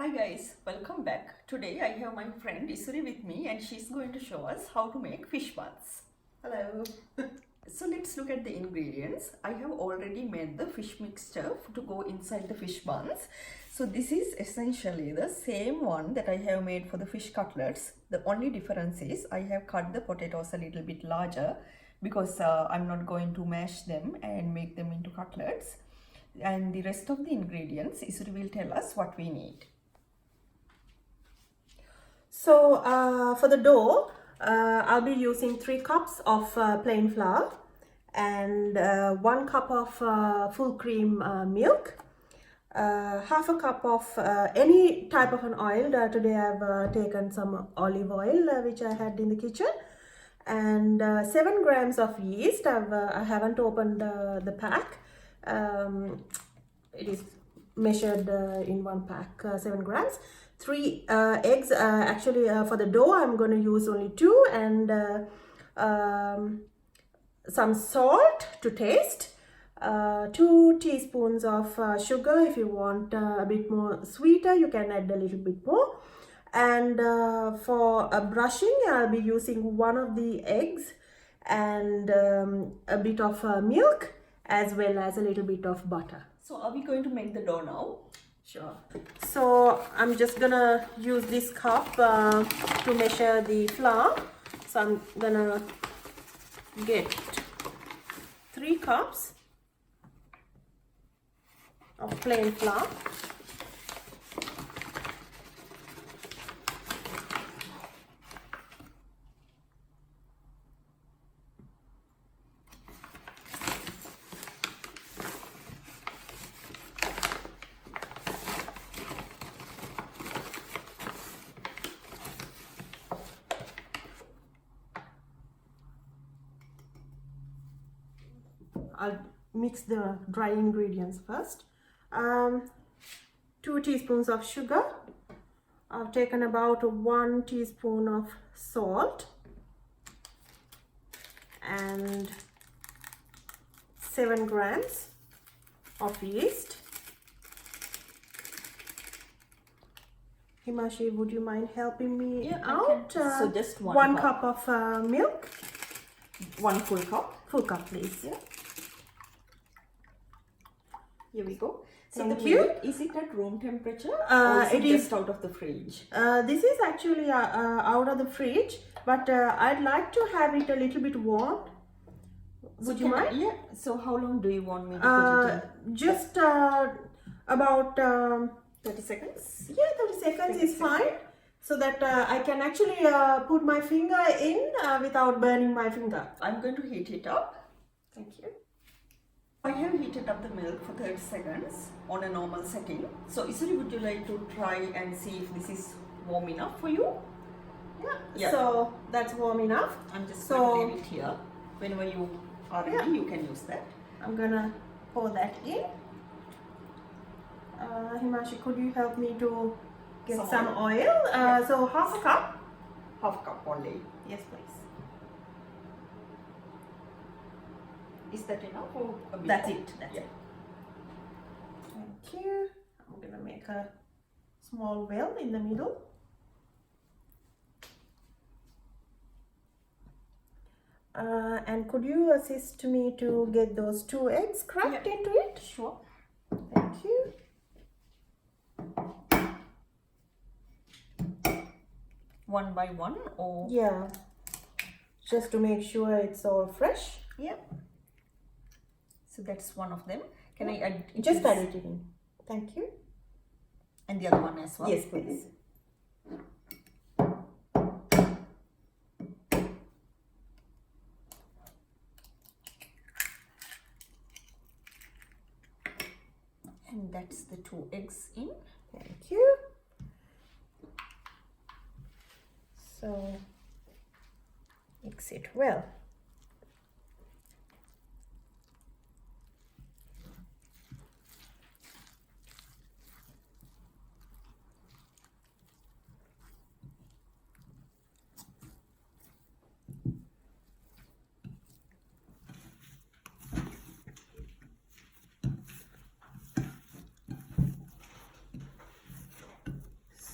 Hi guys, welcome back. Today I have my friend Isuri with me and she's going to show us how to make fish buns. Hello. So let's look at the ingredients. I have already made the fish mixture to go inside the fish buns. So this is essentially the same one that I have made for the fish cutlets. The only difference is I have cut the potatoes a little bit larger because I'm not going to mash them and make them into cutlets. And the rest of the ingredients, Isuri will tell us what we need. So for the dough, I'll be using 3 cups of plain flour and 1 cup of full cream milk, half a cup of any type of an oil. Today I've taken some olive oil which I had in the kitchen, and 7 grams of yeast. I haven't opened the pack. It is measured in one pack, 7 grams. 3 eggs. Actually, for the dough, I'm going to use only 2, and some salt to taste. 2 teaspoons of sugar. If you want a bit more sweeter, you can add a little bit more. And for brushing, I'll be using 1 of the eggs and a bit of milk, as well as a little bit of butter. So are we going to make the dough now? Sure. So I'm just gonna use this cup to measure the flour. So I'm gonna get 3 cups of plain flour. I'll mix the dry ingredients first. 2 teaspoons of sugar. I've taken about 1 teaspoon of salt and 7 grams of yeast. Himashi, would you mind helping me out? So just 1 cup of milk. 1 full cup. Full cup, please. Yeah. Here we go. Thank you. Is it at room temperature or is it just out of the fridge? This is actually out of the fridge, but I'd like to have it a little bit warm. Would you mind? Yeah. So how long do you want me to put it in? Just about 30 seconds? Yeah, 30 seconds is fine. So that I can actually put my finger in without burning my finger. I'm going to heat it up. Thank you. I have heated up the milk for 30 seconds on a normal setting. So Isuri, would you like to try and see if this is warm enough for you? Yeah. So that's warm enough. I'm just going to leave it here. Whenever you are ready, you can use that. I'm gonna pour that in. Himashi, could you help me to get some oil? So half a cup. Half a cup only. Yes, please. Is that enough or a bit That's more? it. That's it. Thank you. I'm gonna make a small well in the middle. And could you assist me to get those 2 eggs cracked into it? Sure. Thank you. One by one or? Yeah. Just to make sure it's all fresh. Yeah. So that's one of them. Can I add it? Just add it in. Thank you. And the other one as well? Yes, please. And that's the 2 eggs in. Thank you. So mix it well.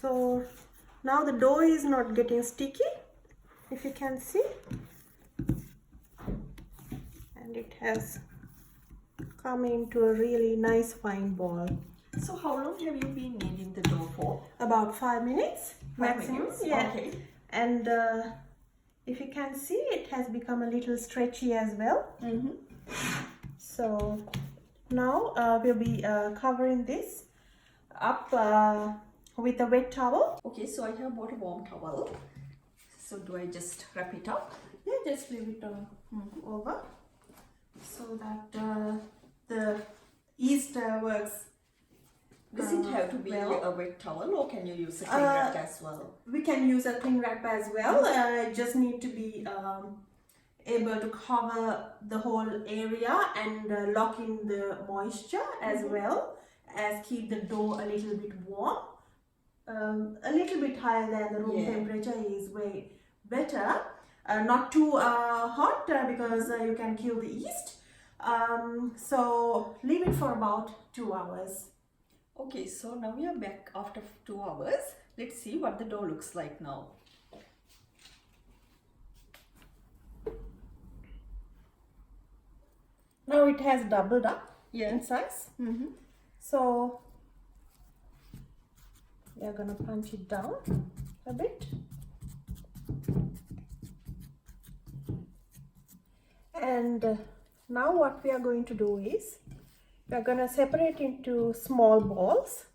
So now the dough is not getting sticky, if you can see, and it has come into a really nice fine ball. So how long have you been kneading the dough for? About 5 minutes 5 maximum. minutes? Yeah. Okay. And if you can see, it has become a little stretchy as well. So now we'll be covering this up with a wet towel. Okay, so I have bought a warm towel. So do I just wrap it up? Yeah, just leave it over so that the yeast works. Does it have to be well. a wet towel, or can you use a cling wrap as well? We can use a cling wrap as well. Just need to be able to cover the whole area and lock in the moisture as well as keep the dough a little bit warm. A little bit higher than the room temperature is way better. Not too hot because you can kill the yeast. So leave it for about 2 hours. Okay, so now we are back after 2 hours. Let's see what the dough looks like now. Now it has doubled up in size. So we are gonna punch it down a bit. And now what we are going to do is we are going to separate into small balls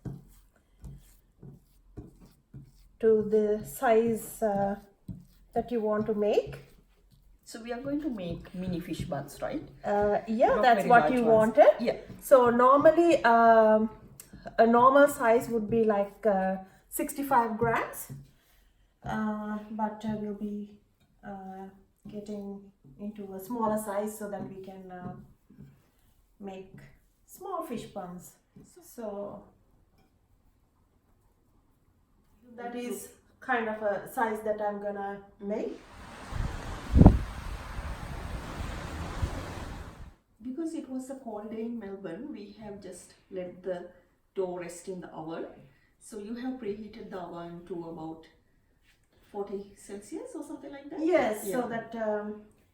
to the size that you want to make. So we are going to make mini fish buns, right? Yeah, Not that's very what large you ones. wanted. Yeah. So normally a normal size would be like 65 grams, but we'll be getting into a smaller size so that we can make small fish buns. So that is kind of a size that I'm gonna make. Because it was a cold day in Melbourne, we have just let the dough rest in the oven. So you have preheated the oven to about 40 Celsius or something like that? Yes, Yeah. so that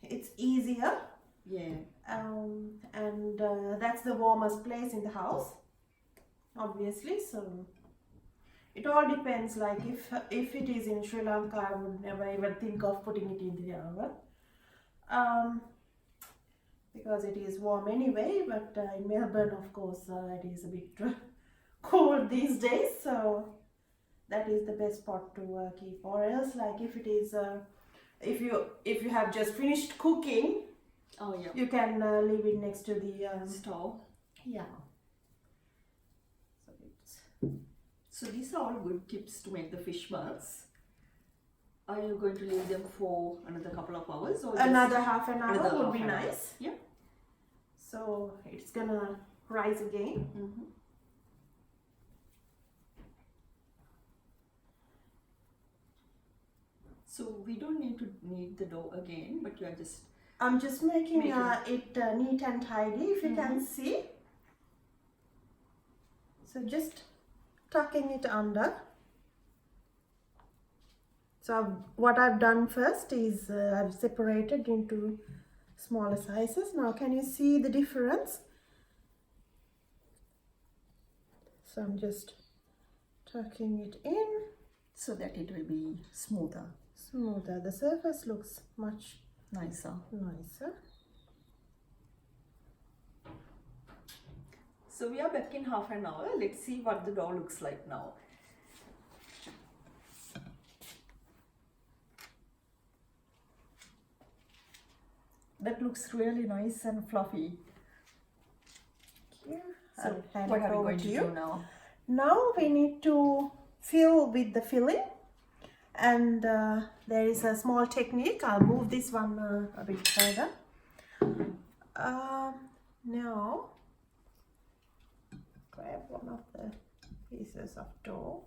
it's easier. Yeah. And that's the warmest place in the house, obviously. So it all depends. Like if it is in Sri Lanka, I would never even think of putting it in the oven, because it is warm anyway. But in Melbourne, of course, it is a bit cold these days. So that is the best spot to keep. Or else, like if it is, if you have just finished cooking. Oh yeah. You can leave it next to the stove. Yeah. So these are all good tips to make the fish buns. Are you going to leave them for another couple of hours, or another half an hour another would half be an hour? nice? Yeah. So it's gonna rise again. So we don't need to knead the dough again, but you are just. I'm just making it neat and tidy, if you can see. So just tucking it under. So what I've done first is I've separated into smaller sizes. Now can you see the difference? So I'm just tucking it in. So that it will be smoother. Smoother. The surface looks much nicer. So we are back in half an hour. Let's see what the dough looks like now. That looks really nice and fluffy. Thank you. So I'll what hand are it we over going to to you. do now? Now we need to fill with the filling, and there is a small technique. I'll move this one a bit further. Now grab one of the pieces of dough.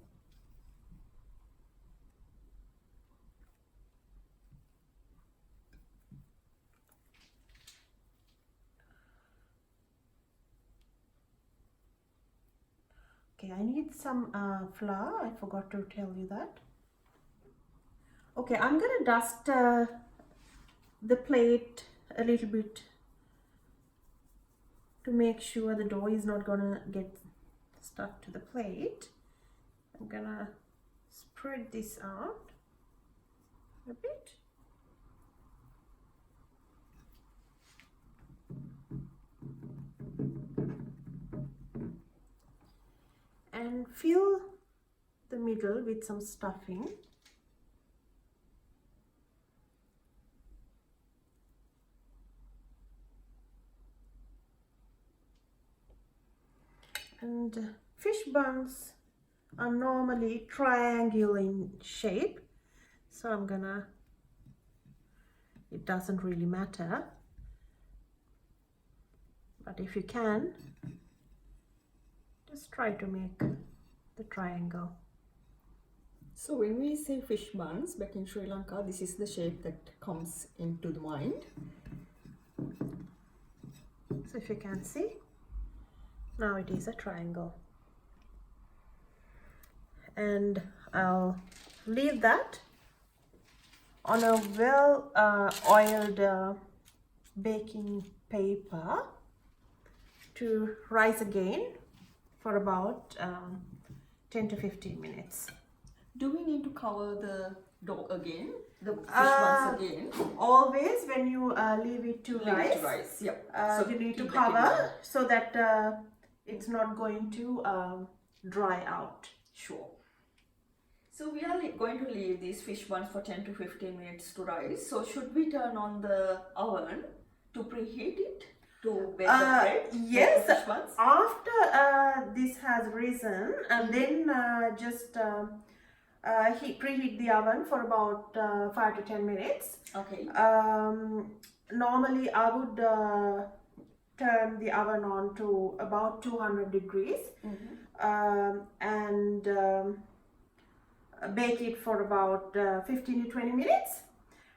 Okay, I need need some flour. I forgot to tell you that. Okay, I'm gonna dust the plate a little bit to make sure the dough is not gonna get stuck to the plate. I'm gonna spread this out a bit. And fill the middle with some stuffing. And fish buns are normally triangular in shape, so I'm gonna, it doesn't really matter, but if you can, just try to make the triangle. So when we say fish buns back in Sri Lanka, this is the shape that comes into the mind. So if you can see, now it is a triangle. And I'll leave that on a well oiled baking paper to rise again for about 10 to 15 minutes. Do we need to cover the dough again, the fish buns again? Always when you leave it to rise, yep. So you need to keep it cover so that it's not going to dry out. Sure. So we are going to leave these fish buns for 10 to 15 minutes to rise. So should we turn on the oven to preheat it to bake the bread? Yes. The fish buns? After this has risen, and then just preheat the oven for about 5 to 10 minutes. Okay. Normally I would turn the oven on to about 200 degrees and bake it for about 15 to 20 minutes,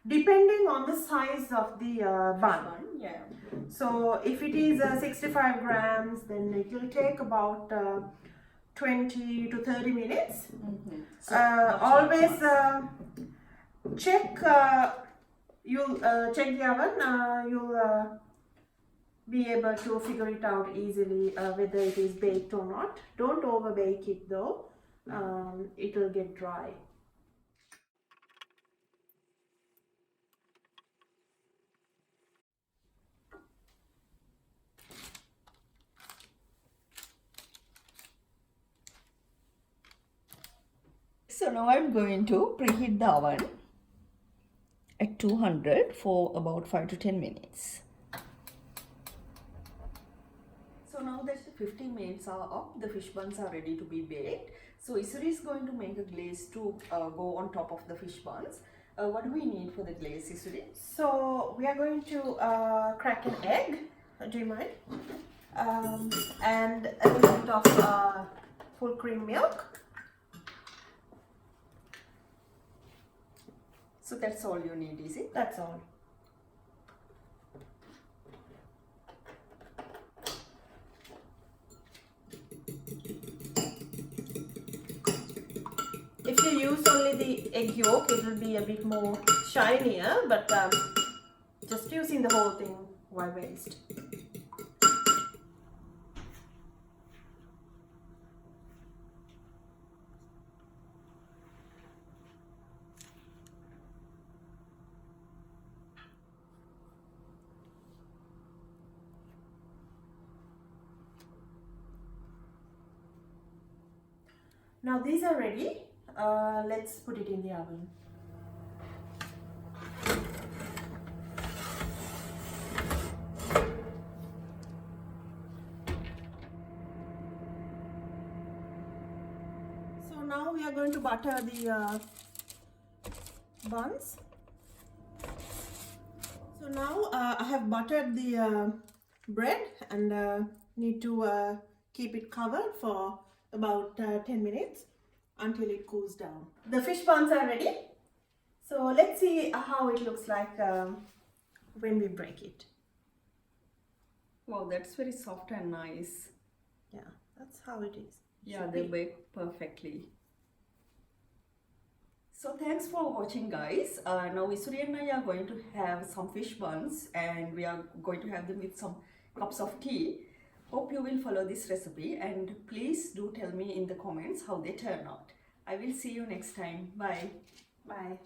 depending on the size of the bun. Yeah. So if it is 65 grams, then it will take about 20 to 30 minutes. So always check, you'll check the oven, you'll be able to figure it out easily whether it is baked or not. Don't over bake it though, it will get dry. So now I'm going to preheat the oven at 200 for about 5 to 10 minutes. So now that the 15 minutes are up, the fish buns are ready to be baked. So Isuri is going to make a glaze to go on top of the fish buns. What do we need for the glaze, Isuri? So we are going to crack an egg, do you mind? And a little bit of full cream milk. So that's all you need, is it? That's all. If you use only the egg yolk, it will be a bit more shinier, but just using the whole thing, why waste? Now these are ready. Let's put it in the oven. So now we are going to butter the buns. So now I have buttered the bread and need to keep it covered for about 10 minutes until it cools down. The fish buns are ready. So let's see how it looks like when we break it. Wow, that's very soft and nice. Yeah, that's how it is. Yeah, they bake perfectly. So thanks for watching, guys. Now Isuri and I are going to have some fish buns, and we are going to have them with some cups of tea. Hope you will follow this recipe, and please do tell me in the comments how they turn out. I will see you next time. Bye. Bye.